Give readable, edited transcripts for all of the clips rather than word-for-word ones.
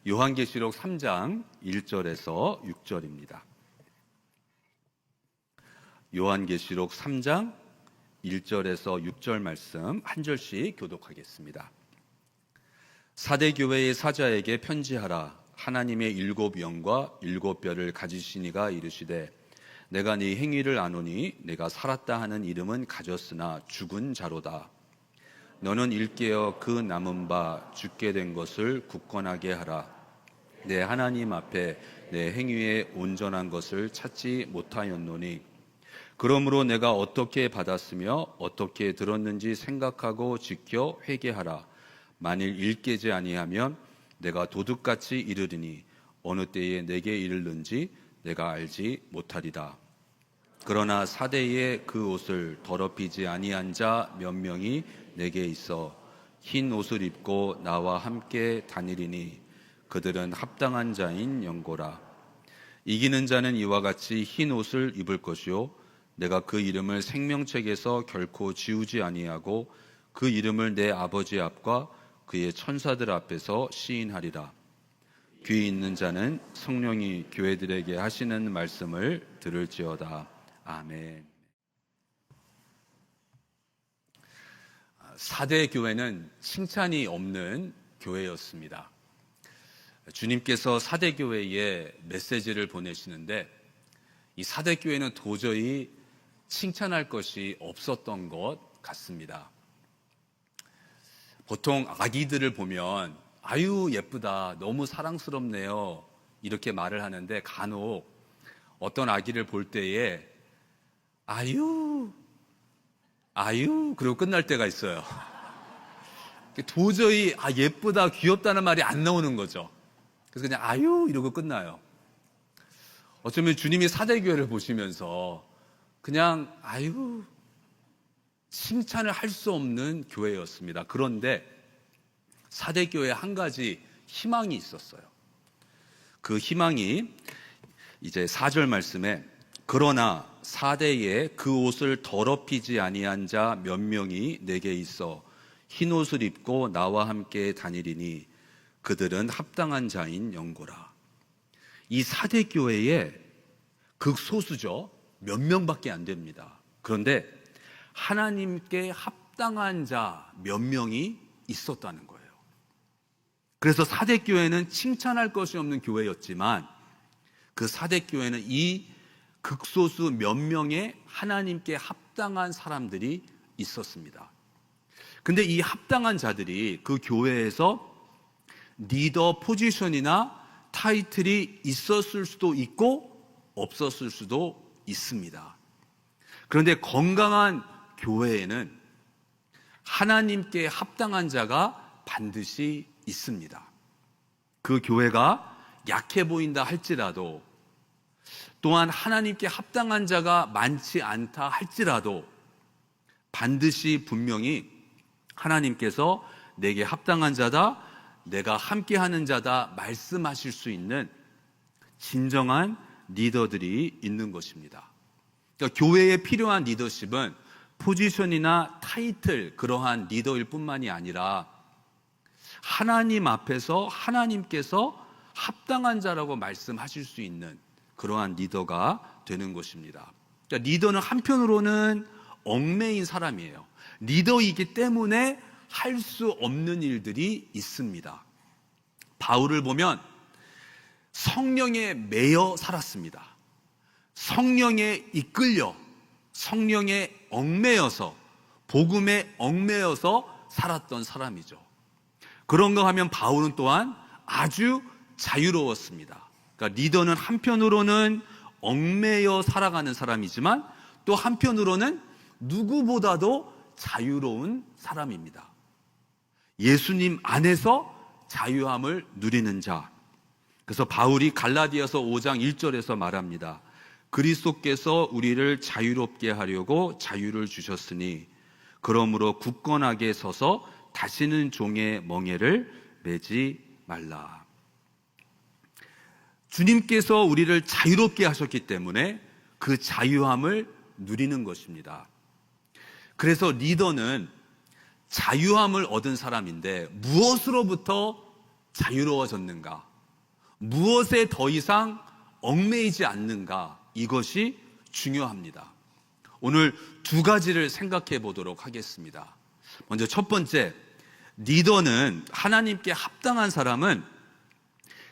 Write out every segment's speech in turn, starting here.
요한계시록 3장 1절에서 6절입니다. 요한계시록 3장 1절에서 6절 말씀 한 절씩 교독하겠습니다. 사대 교회의 사자에게 편지하라. 하나님의 일곱 영과 일곱 뼈를 가지시니가 이르시되 내가 네 행위를 아노니 내가 살았다 하는 이름은 가졌으나 죽은 자로다. 너는 일깨어 그 남은 바 죽게 된 것을 굳건하게 하라. 내 하나님 앞에 내 행위에 온전한 것을 찾지 못하였노니 그러므로 내가 어떻게 받았으며 어떻게 들었는지 생각하고 지켜 회개하라. 만일 일깨지 아니하면 내가 도둑같이 이르리니 어느 때에 내게 이르는지 내가 알지 못하리다. 그러나 사대의 그 옷을 더럽히지 아니한 자 몇 명이 내게 있어 흰 옷을 입고 나와 함께 다니리니 그들은 합당한 자인 영고라. 이기는 자는 이와 같이 흰 옷을 입을 것이요 내가 그 이름을 생명책에서 결코 지우지 아니하고 그 이름을 내 아버지 앞과 그의 천사들 앞에서 시인하리라. 귀 있는 자는 성령이 교회들에게 하시는 말씀을 들을지어다. 아멘. 사대 교회는 칭찬이 없는 교회였습니다. 주님께서 사대 교회에 메시지를 보내시는데 이 사대 교회는 도저히 칭찬할 것이 없었던 것 같습니다. 보통 아기들을 보면 아유 예쁘다, 너무 사랑스럽네요 이렇게 말을 하는데 간혹 어떤 아기를 볼 때에 아유 그리고 끝날 때가 있어요. 도저히 예쁘다, 귀엽다는 말이 안 나오는 거죠. 그래서 그냥 아유 이러고 끝나요. 어쩌면 주님이 사대교회를 보시면서 그냥 아유 칭찬을 할 수 없는 교회였습니다. 그런데 사대교회에 한 가지 희망이 있었어요. 그 희망이 이제 4절 말씀에 그러나 사대에 그 옷을 더럽히지 아니한 자 몇 명이 내게 있어 흰 옷을 입고 나와 함께 다니리니 그들은 합당한 자인 영고라. 이 사대교회에 극소수죠. 몇 명밖에 안 됩니다. 그런데 하나님께 합당한 자 몇 명이 있었다는 거예요. 그래서 사대교회는 칭찬할 것이 없는 교회였지만 그 사대교회는 이 극소수 몇 명의 하나님께 합당한 사람들이 있었습니다. 근데 이 합당한 자들이 그 교회에서 리더 포지션이나 타이틀이 있었을 수도 있고 없었을 수도 있습니다. 그런데 건강한 교회에는 하나님께 합당한 자가 반드시 있습니다. 그 교회가 약해 보인다 할지라도 또한 하나님께 합당한 자가 많지 않다 할지라도 반드시 분명히 하나님께서 내게 합당한 자다, 내가 함께하는 자다 말씀하실 수 있는 진정한 리더들이 있는 것입니다. 그러니까 교회에 필요한 리더십은 포지션이나 타이틀 그러한 리더일 뿐만이 아니라 하나님 앞에서 하나님께서 합당한 자라고 말씀하실 수 있는 그러한 리더가 되는 것입니다. 그러니까 리더는 한편으로는 얽매인 사람이에요. 리더이기 때문에 할 수 없는 일들이 있습니다. 바울을 보면 성령에 매여 살았습니다. 성령에 이끌려 성령에 얽매여서 복음에 얽매여서 살았던 사람이죠. 그런가 하면 바울은 또한 아주 자유로웠습니다. 그러니까 리더는 한편으로는 얽매여 살아가는 사람이지만 또 한편으로는 누구보다도 자유로운 사람입니다. 예수님 안에서 자유함을 누리는 자. 그래서 바울이 갈라디아서 5장 1절에서 말합니다. 그리스도께서 우리를 자유롭게 하려고 자유를 주셨으니 그러므로 굳건하게 서서 다시는 종의 멍에를 매지 말라. 주님께서 우리를 자유롭게 하셨기 때문에 그 자유함을 누리는 것입니다. 그래서 리더는 자유함을 얻은 사람인데 무엇으로부터 자유로워졌는가? 무엇에 더 이상 얽매이지 않는가? 이것이 중요합니다. 오늘 두 가지를 생각해 보도록 하겠습니다. 먼저 첫 번째, 리더는, 하나님께 합당한 사람은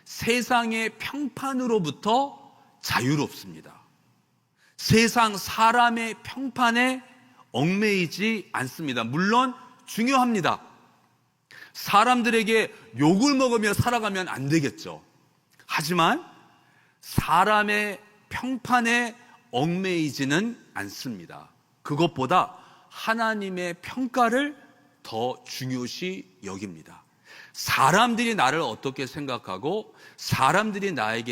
세상의 평판으로부터 자유롭습니다. 세상 사람의 평판에 얽매이지 않습니다. 물론 중요합니다. 사람들에게 욕을 먹으며 살아가면 안 되겠죠. 하지만 사람의 평판에 얽매이지는 않습니다. 그것보다 하나님의 평가를 더 중요시 여깁니다. 사람들이 나를 어떻게 생각하고 사람들이 나에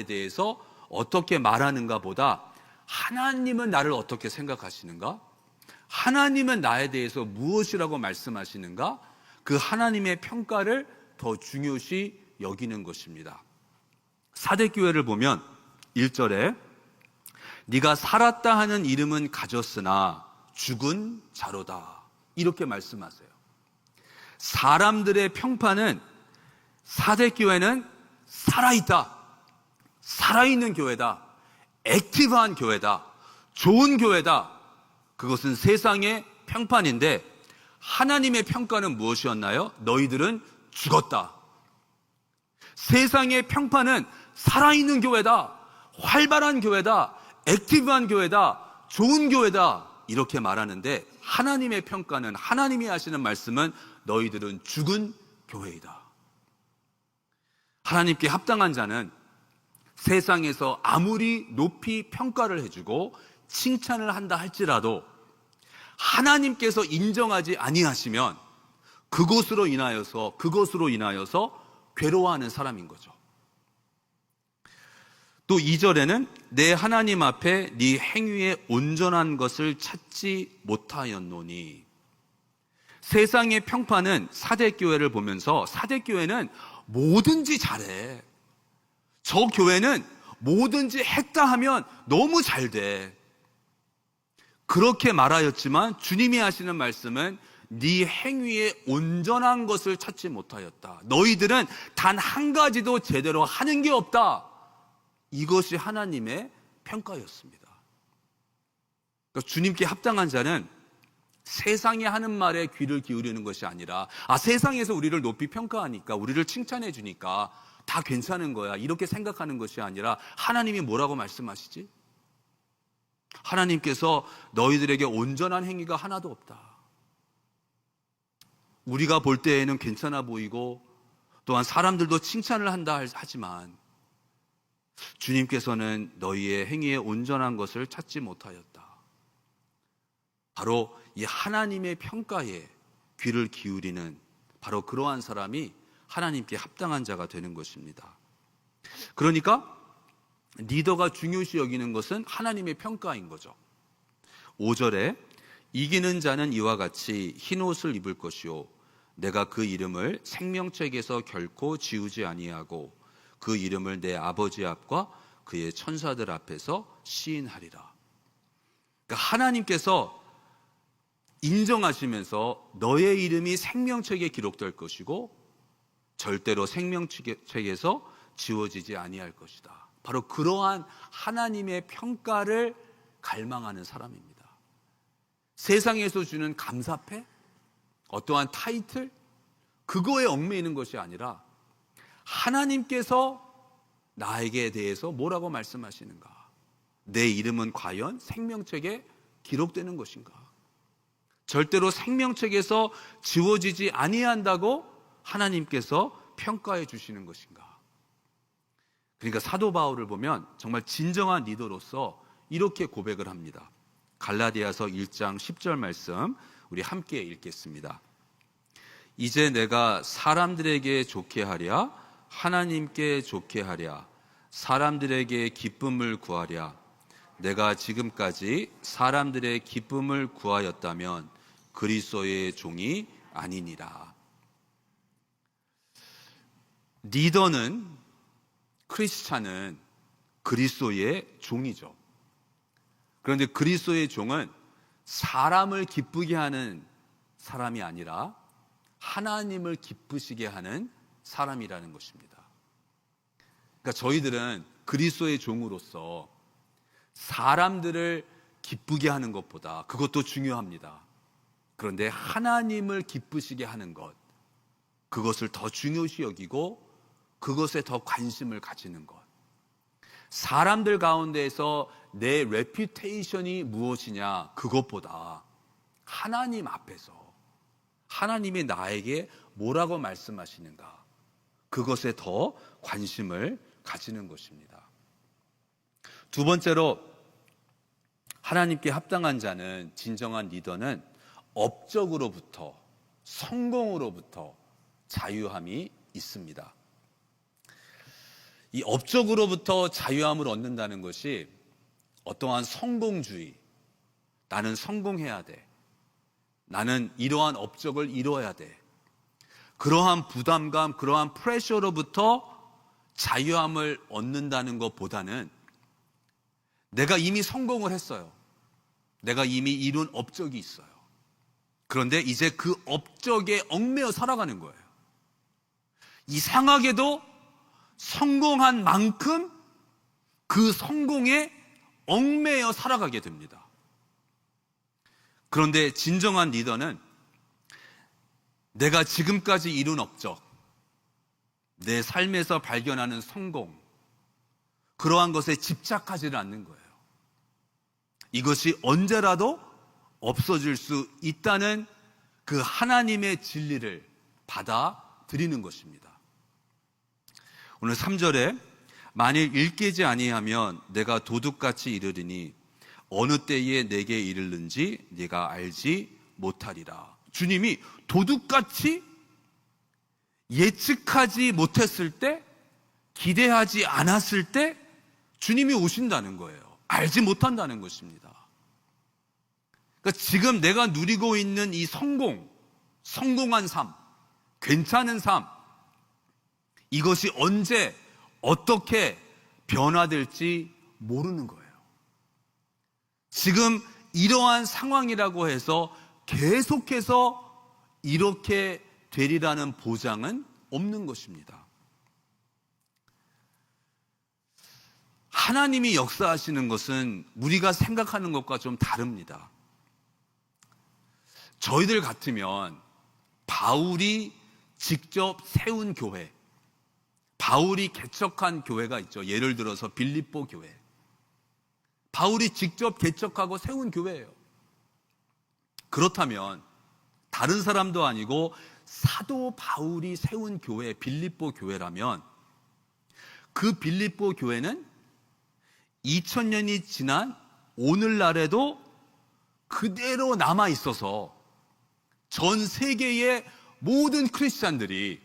대해서 어떻게 말하는가 보다 하나님은 나를 어떻게 생각하시는가? 하나님은 나에 대해서 무엇이라고 말씀하시는가? 그 하나님의 평가를 더 중요시 여기는 것입니다. 사대교회를 보면 1절에 네가 살았다 하는 이름은 가졌으나 죽은 자로다, 이렇게 말씀하세요. 사람들의 평판은, 사대교회는 살아있다, 살아있는 교회다, 액티브한 교회다, 좋은 교회다, 그것은 세상의 평판인데 하나님의 평가는 무엇이었나요? 너희들은 죽었다. 세상의 평판은 살아있는 교회다, 활발한 교회다, 액티브한 교회다, 좋은 교회다, 이렇게 말하는데 하나님의 평가는, 하나님이 하시는 말씀은 너희들은 죽은 교회이다. 하나님께 합당한 자는 세상에서 아무리 높이 평가를 해주고 칭찬을 한다 할지라도 하나님께서 인정하지 아니하시면 그것으로 인하여서 괴로워하는 사람인 거죠. 또 2절에는 내 하나님 앞에 네 행위에 온전한 것을 찾지 못하였노니, 세상의 평판은 사대교회를 보면서 사대교회는 뭐든지 잘해, 저 교회는 뭐든지 했다 하면 너무 잘 돼, 그렇게 말하였지만 주님이 하시는 말씀은 네 행위에 온전한 것을 찾지 못하였다. 너희들은 단 한 가지도 제대로 하는 게 없다. 이것이 하나님의 평가였습니다. 그러니까 주님께 합당한 자는 세상이 하는 말에 귀를 기울이는 것이 아니라, 세상에서 우리를 높이 평가하니까, 우리를 칭찬해 주니까 다 괜찮은 거야, 이렇게 생각하는 것이 아니라 하나님이 뭐라고 말씀하시지? 하나님께서 너희들에게 온전한 행위가 하나도 없다. 우리가 볼 때에는 괜찮아 보이고 또한 사람들도 칭찬을 한다 하지만 주님께서는 너희의 행위에 온전한 것을 찾지 못하였다. 바로 이 하나님의 평가에 귀를 기울이는 바로 그러한 사람이 하나님께 합당한 자가 되는 것입니다. 그러니까 리더가 중요시 여기는 것은 하나님의 평가인 거죠. 5절에 이기는 자는 이와 같이 흰 옷을 입을 것이요 내가 그 이름을 생명책에서 결코 지우지 아니하고 그 이름을 내 아버지 앞과 그의 천사들 앞에서 시인하리라. 그러니까 하나님께서 인정하시면서 너의 이름이 생명책에 기록될 것이고 절대로 생명책에서 지워지지 아니할 것이다. 바로 그러한 하나님의 평가를 갈망하는 사람입니다. 세상에서 주는 감사패, 어떠한 타이틀, 그거에 얽매이는 것이 아니라 하나님께서 나에게 대해서 뭐라고 말씀하시는가? 내 이름은 과연 생명책에 기록되는 것인가? 절대로 생명책에서 지워지지 아니한다고 하나님께서 평가해 주시는 것인가? 그러니까 사도 바울을 보면 정말 진정한 리더로서 이렇게 고백을 합니다. 갈라디아서 1장 10절 말씀 우리 함께 읽겠습니다. 이제 내가 사람들에게 좋게 하랴 하나님께 좋게 하랴 사람들에게 기쁨을 구하랴 내가 지금까지 사람들의 기쁨을 구하였다면 그리스도의 종이 아니니라. 리더는, 크리스찬은 그리스도의 종이죠. 그런데 그리스도의 종은 사람을 기쁘게 하는 사람이 아니라 하나님을 기쁘시게 하는 사람이라는 것입니다. 그러니까 저희들은 그리스도의 종으로서 사람들을 기쁘게 하는 것보다, 그것도 중요합니다. 그런데 하나님을 기쁘시게 하는 것, 그것을 더 중요시 여기고 그것에 더 관심을 가지는 것. 사람들 가운데에서 내 레퓨테이션이 무엇이냐, 그것보다 하나님 앞에서 하나님이 나에게 뭐라고 말씀하시는가, 그것에 더 관심을 가지는 것입니다. 두 번째로, 하나님께 합당한 자는, 진정한 리더는 업적으로부터, 성공으로부터 자유함이 있습니다. 이 업적으로부터 자유함을 얻는다는 것이 어떠한 성공주의, 나는 성공해야 돼, 나는 이러한 업적을 이뤄야 돼, 그러한 부담감, 그러한 프레셔로부터 자유함을 얻는다는 것보다는 내가 이미 성공을 했어요. 내가 이미 이룬 업적이 있어요. 그런데 이제 그 업적에 얽매여 살아가는 거예요. 이상하게도 성공한 만큼 그 성공에 얽매여 살아가게 됩니다. 그런데 진정한 리더는 내가 지금까지 이룬 업적, 내 삶에서 발견하는 성공, 그러한 것에 집착하지는 않는 거예요. 이것이 언제라도 없어질 수 있다는 그 하나님의 진리를 받아들이는 것입니다. 오늘 3절에 만일 일깨지 아니하면 내가 도둑같이 이르리니 어느 때에 내게 이르는지 네가 알지 못하리라. 주님이 도둑같이 예측하지 못했을 때, 기대하지 않았을 때 주님이 오신다는 거예요. 알지 못한다는 것입니다. 그러니까 지금 내가 누리고 있는 이 성공한 삶, 괜찮은 삶, 이것이 언제 어떻게 변화될지 모르는 거예요. 지금 이러한 상황이라고 해서 계속해서 이렇게 되리라는 보장은 없는 것입니다. 하나님이 역사하시는 것은 우리가 생각하는 것과 좀 다릅니다. 저희들 같으면 바울이 직접 세운 교회, 바울이 개척한 교회가 있죠. 예를 들어서 빌립보 교회. 바울이 직접 개척하고 세운 교회예요. 그렇다면 다른 사람도 아니고 사도 바울이 세운 교회, 빌립보 교회라면 그 빌립보 교회는 2000년이 지난 오늘날에도 그대로 남아 있어서 전 세계의 모든 크리스찬들이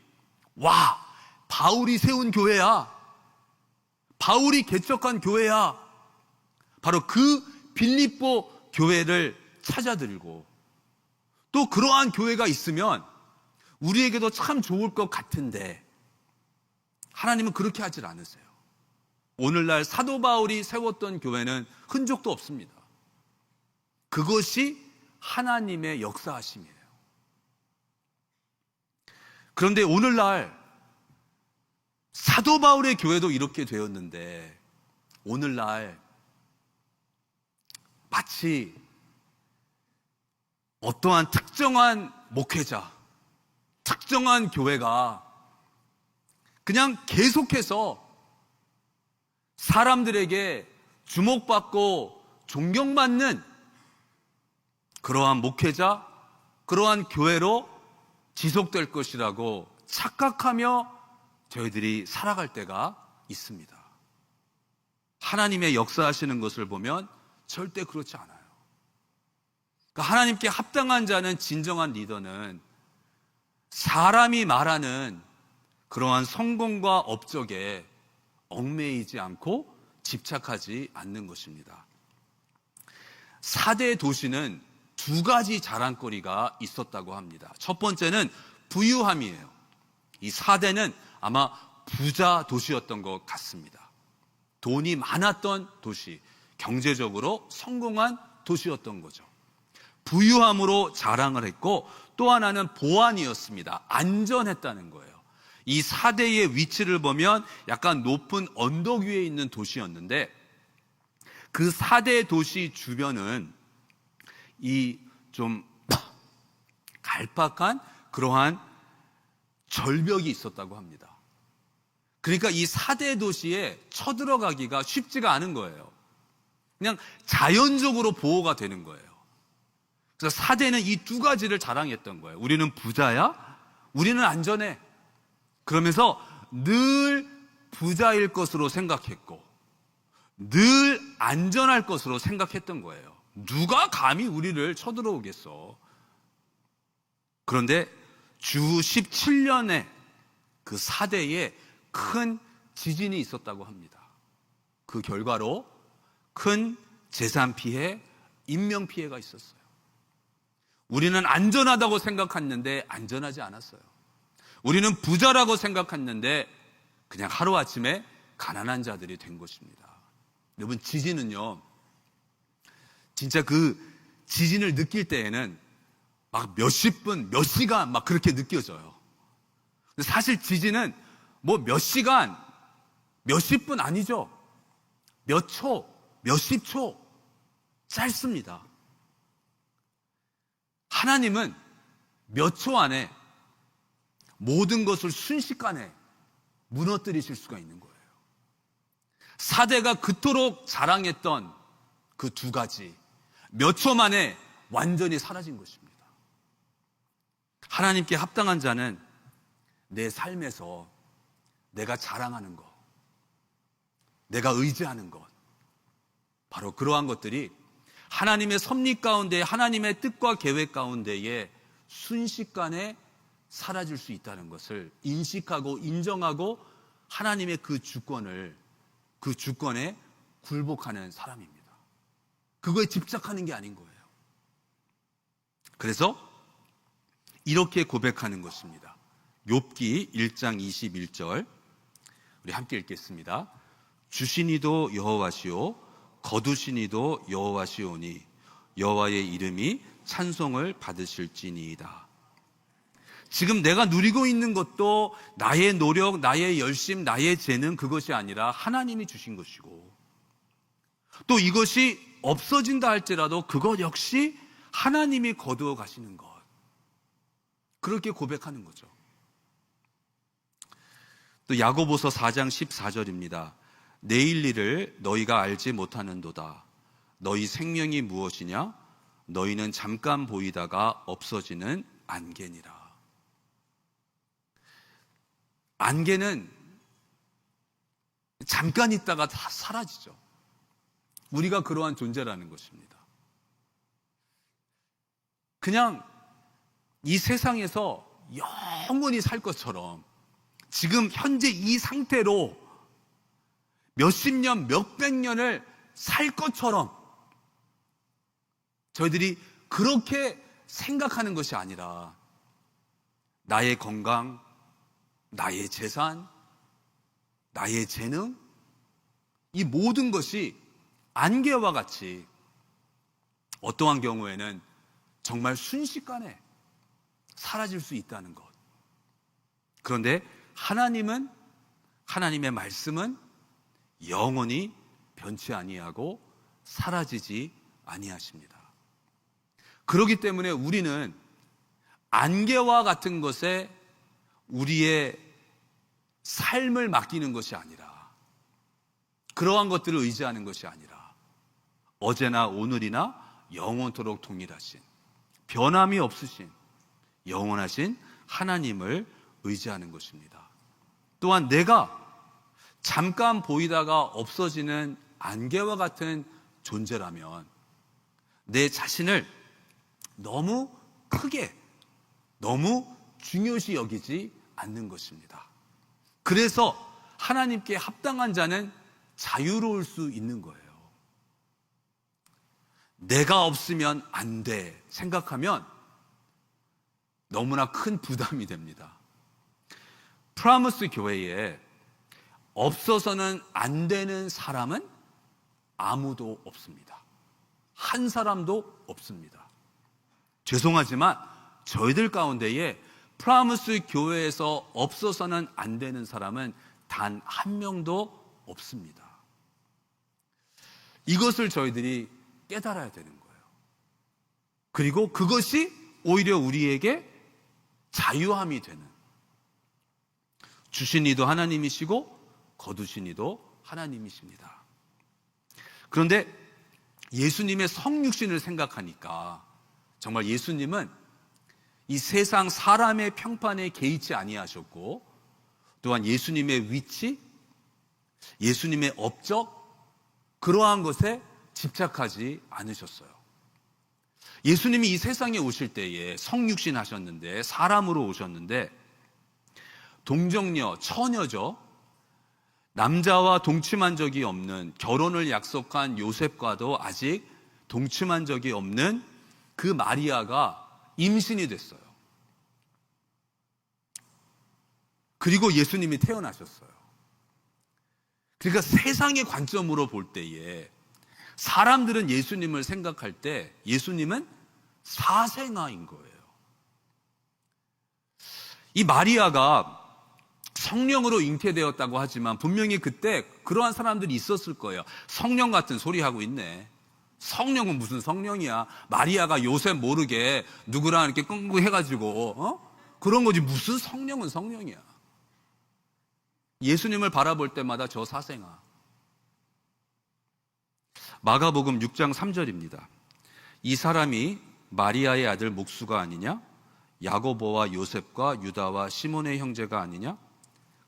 와, 바울이 세운 교회야, 바울이 개척한 교회야, 바로 그 빌립보 교회를 찾아들고, 또 그러한 교회가 있으면 우리에게도 참 좋을 것 같은데 하나님은 그렇게 하질 않으세요. 오늘날 사도 바울이 세웠던 교회는 흔적도 없습니다. 그것이 하나님의 역사하심이에요. 그런데 오늘날 사도 바울의 교회도 이렇게 되었는데 오늘날 마치 어떠한 특정한 목회자, 특정한 교회가 그냥 계속해서 사람들에게 주목받고 존경받는 그러한 목회자, 그러한 교회로 지속될 것이라고 착각하며 저희들이 살아갈 때가 있습니다. 하나님의 역사하시는 것을 보면 절대 그렇지 않아요. 그러니까 하나님께 합당한 자는, 진정한 리더는 사람이 말하는 그러한 성공과 업적에 얽매이지 않고 집착하지 않는 것입니다. 4대 도시는 두 가지 자랑거리가 있었다고 합니다. 첫 번째는 부유함이에요. 이 4대는 아마 부자 도시였던 것 같습니다. 돈이 많았던 도시, 경제적으로 성공한 도시였던 거죠. 부유함으로 자랑을 했고, 또 하나는 보안이었습니다. 안전했다는 거예요. 이 4대의 위치를 보면 약간 높은 언덕 위에 있는 도시였는데, 그 4대 도시 주변은 이 좀 갈팍한 그러한 절벽이 있었다고 합니다. 그러니까 이 4대 도시에 쳐들어가기가 쉽지가 않은 거예요. 그냥 자연적으로 보호가 되는 거예요. 그래서 4대는 이 두 가지를 자랑했던 거예요. 우리는 부자야, 우리는 안전해. 그러면서 늘 부자일 것으로 생각했고 늘 안전할 것으로 생각했던 거예요. 누가 감히 우리를 쳐들어오겠어. 그런데 주 17년에 그 4대에 큰 지진이 있었다고 합니다. 그 결과로 큰 재산 피해, 인명 피해가 있었어요. 우리는 안전하다고 생각했는데 안전하지 않았어요. 우리는 부자라고 생각했는데 그냥 하루아침에 가난한 자들이 된 것입니다. 여러분, 지진은요, 진짜 그 지진을 느낄 때에는 막 몇십 분, 몇 시간 막 그렇게 느껴져요. 근데 사실 지진은 뭐 몇 시간, 몇십 분 아니죠. 몇 초, 몇십 초, 짧습니다. 하나님은 몇 초 안에 모든 것을 순식간에 무너뜨리실 수가 있는 거예요. 4대가 그토록 자랑했던 그 두 가지, 몇 초 만에 완전히 사라진 것입니다. 하나님께 합당한 자는 내 삶에서 내가 자랑하는 것, 내가 의지하는 것, 바로 그러한 것들이 하나님의 섭리 가운데, 하나님의 뜻과 계획 가운데에 순식간에 사라질 수 있다는 것을 인식하고 인정하고 하나님의 그 주권에 굴복하는 사람입니다. 그거에 집착하는 게 아닌 거예요. 그래서 이렇게 고백하는 것입니다. 욥기 1장 21절, 우리 함께 읽겠습니다. 주신 이도 여호와시오, 거두신 이도 여호와시오니 여호와의 이름이 찬송을 받으실지니이다. 지금 내가 누리고 있는 것도 나의 노력, 나의 열심, 나의 재능, 그것이 아니라 하나님이 주신 것이고, 또 이것이 없어진다 할지라도 그것 역시 하나님이 거두어 가시는 것, 그렇게 고백하는 거죠. 또 야고보서 4장 14절입니다. 내일 일을 너희가 알지 못하는도다. 너희 생명이 무엇이냐? 너희는 잠깐 보이다가 없어지는 안개니라. 안개는 잠깐 있다가 다 사라지죠. 우리가 그러한 존재라는 것입니다. 그냥 이 세상에서 영원히 살 것처럼, 지금 현재 이 상태로 몇십 년, 몇백 년을 살 것처럼 저희들이 그렇게 생각하는 것이 아니라 나의 건강, 나의 재산, 나의 재능, 이 모든 것이 안개와 같이 어떠한 경우에는 정말 순식간에 사라질 수 있다는 것. 그런데 하나님은, 하나님의 말씀은 영원히 변치 아니하고 사라지지 아니하십니다. 그렇기 때문에 우리는 안개와 같은 것에 우리의 삶을 맡기는 것이 아니라, 그러한 것들을 의지하는 것이 아니라 어제나 오늘이나 영원토록 동일하신, 변함이 없으신 영원하신 하나님을 의지하는 것입니다. 또한 내가 잠깐 보이다가 없어지는 안개와 같은 존재라면 내 자신을 너무 크게, 너무 중요시 여기지 않는 것입니다. 그래서 하나님께 합당한 자는 자유로울 수 있는 거예요. 내가 없으면 안 돼 생각하면 너무나 큰 부담이 됩니다. 프라무스 교회에 없어서는 안 되는 사람은 아무도 없습니다. 한 사람도 없습니다. 죄송하지만 저희들 가운데에 프라무스 교회에서 없어서는 안 되는 사람은 단 한 명도 없습니다. 이것을 저희들이 깨달아야 되는 거예요. 그리고 그것이 오히려 우리에게 자유함이 되는, 주신 이도 하나님이시고 거두신 이도 하나님이십니다. 그런데 예수님의 성육신을 생각하니까 정말 예수님은 이 세상 사람의 평판에 개의치 아니하셨고, 또한 예수님의 위치, 예수님의 업적, 그러한 것에 집착하지 않으셨어요. 예수님이 이 세상에 오실 때에 성육신 하셨는데, 사람으로 오셨는데, 동정녀, 처녀죠. 남자와 동침한 적이 없는, 결혼을 약속한 요셉과도 아직 동침한 적이 없는 그 마리아가 임신이 됐어요. 그리고 예수님이 태어나셨어요. 그러니까 세상의 관점으로 볼 때에 사람들은 예수님을 생각할 때 예수님은 사생아인 거예요. 이 마리아가 성령으로 잉태되었다고 하지만 분명히 그때 그러한 사람들이 있었을 거예요. 성령 같은 소리 하고 있네. 성령은 무슨 성령이야. 마리아가 요셉 모르게 누구랑 이렇게 끙끙 해가지고 그런 거지. 무슨 성령은 성령이야. 예수님을 바라볼 때마다 저 사생아. 마가복음 6장 3절입니다. 이 사람이 마리아의 아들 목수가 아니냐? 야고보와 요셉과 유다와 시몬의 형제가 아니냐?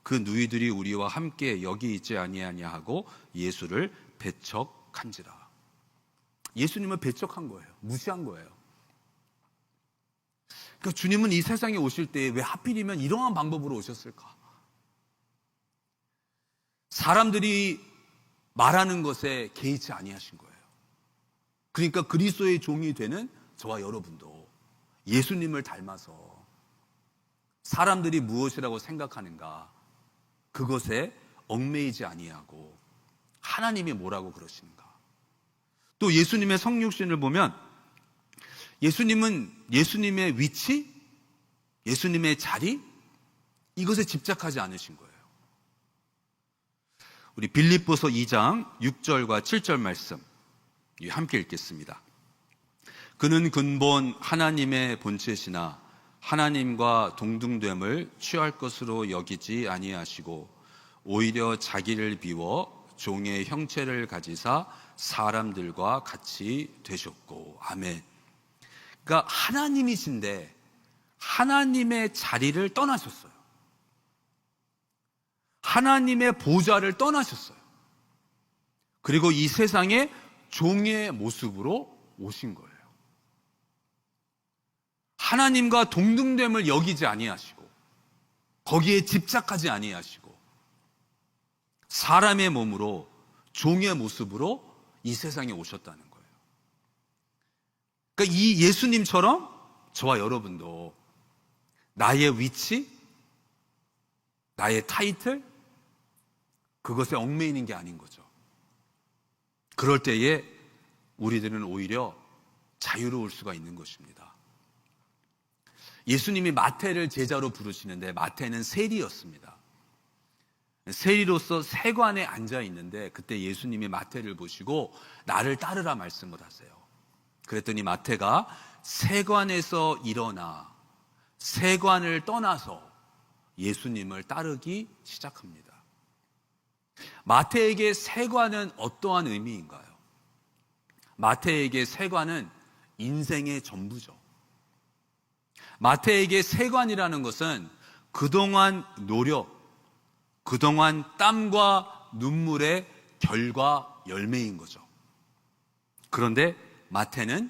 그 누이들이 우리와 함께 여기 있지 아니하냐 하고 예수를 배척한지라. 예수님을 배척한 거예요. 무시한 거예요. 그러니까 주님은 이 세상에 오실 때 왜 하필이면 이러한 방법으로 오셨을까? 사람들이 말하는 것에 개의치 아니하신 거예요. 그러니까 그리스도의 종이 되는 저와 여러분도 예수님을 닮아서 사람들이 무엇이라고 생각하는가, 그것에 얽매이지 아니하고 하나님이 뭐라고 그러시는가. 또 예수님의 성육신을 보면 예수님은 예수님의 위치, 예수님의 자리, 이것에 집착하지 않으신 거예요. 우리 빌립보서 2장 6절과 7절 말씀 함께 읽겠습니다. 그는 근본 하나님의 본체시나 하나님과 동등됨을 취할 것으로 여기지 아니하시고 오히려 자기를 비워 종의 형체를 가지사 사람들과 같이 되셨고. 아멘. 그러니까 하나님이신데 하나님의 자리를 떠나셨어요. 하나님의 보좌를 떠나셨어요. 그리고 이 세상에 종의 모습으로 오신 거예요. 하나님과 동등됨을 여기지 아니하시고 거기에 집착하지 아니하시고 사람의 몸으로 종의 모습으로 이 세상에 오셨다는 거예요. 그러니까 이 예수님처럼 저와 여러분도 나의 위치, 나의 타이틀, 그것에 얽매이는 게 아닌 거죠. 그럴 때에 우리들은 오히려 자유로울 수가 있는 것입니다. 예수님이 마태를 제자로 부르시는데 마태는 세리였습니다. 세리로서 세관에 앉아 있는데 그때 예수님이 마태를 보시고 나를 따르라 말씀을 하세요. 그랬더니 마태가 세관에서 일어나 세관을 떠나서 예수님을 따르기 시작합니다. 마태에게 세관은 어떠한 의미인가요? 마태에게 세관은 인생의 전부죠. 마태에게 세관이라는 것은 그동안 노력, 그동안 땀과 눈물의 결과 열매인 거죠. 그런데 마태는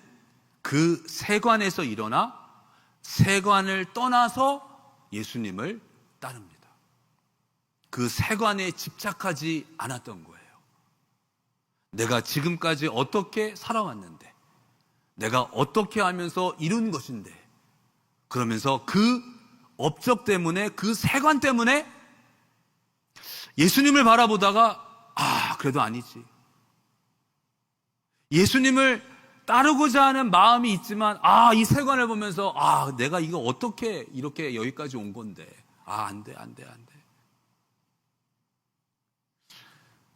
그 세관에서 일어나 세관을 떠나서 예수님을 따릅니다. 그 세관에 집착하지 않았던 거예요. 내가 지금까지 어떻게 살아왔는데, 내가 어떻게 하면서 이룬 것인데, 그러면서 그 업적 때문에, 그 세관 때문에 예수님을 바라보다가 그래도 아니지. 예수님을 따르고자 하는 마음이 있지만 이 세관을 보면서 내가 이거 어떻게 이렇게 여기까지 온 건데 안 돼.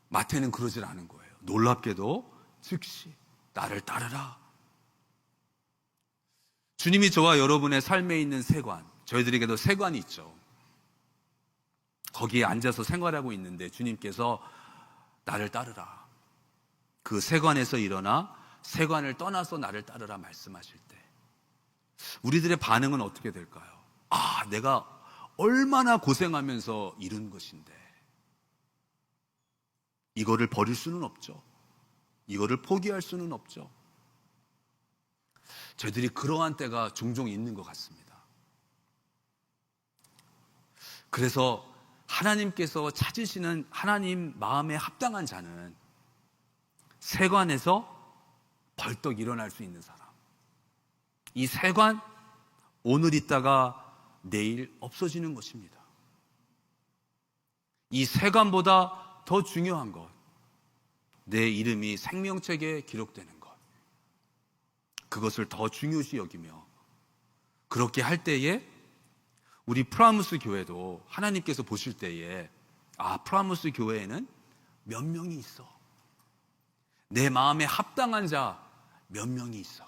마태는 그러질 않은 거예요. 놀랍게도 즉시 나를 따르라. 주님이 저와 여러분의 삶에 있는 세관, 저희들에게도 세관이 있죠. 거기에 앉아서 생활하고 있는데 주님께서 나를 따르라. 그 세관에서 일어나 세관을 떠나서 나를 따르라 말씀하실 때 우리들의 반응은 어떻게 될까요? 내가 얼마나 고생하면서 이룬 것인데 이거를 버릴 수는 없죠. 이거를 포기할 수는 없죠. 저희들이 그러한 때가 종종 있는 것 같습니다. 그래서 하나님께서 찾으시는 하나님 마음에 합당한 자는 세관에서 벌떡 일어날 수 있는 사람. 이 세관, 오늘 있다가 내일 없어지는 것입니다. 이 세관보다 더 중요한 것, 내 이름이 생명책에 기록되는 것, 그것을 더 중요시 여기며 그렇게 할 때에 우리 프라무스 교회도 하나님께서 보실 때에 프라무스 교회에는 몇 명이 있어. 내 마음에 합당한 자 몇 명이 있어.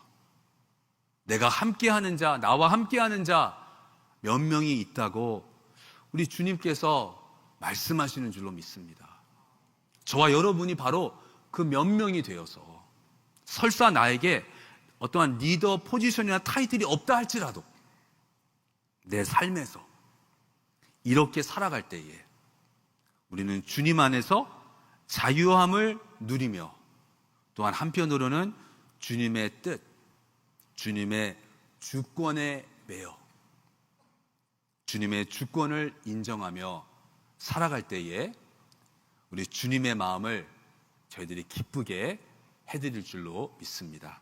내가 함께하는 자, 나와 함께하는 자 몇 명이 있다고 우리 주님께서 말씀하시는 줄로 믿습니다. 저와 여러분이 바로 그 몇 명이 되어서 설사 나에게 어떠한 리더 포지션이나 타이틀이 없다 할지라도 내 삶에서 이렇게 살아갈 때에 우리는 주님 안에서 자유함을 누리며 또한 한편으로는 주님의 뜻, 주님의 주권에 매여 주님의 주권을 인정하며 살아갈 때에 우리 주님의 마음을 저희들이 기쁘게 해드릴 줄로 믿습니다.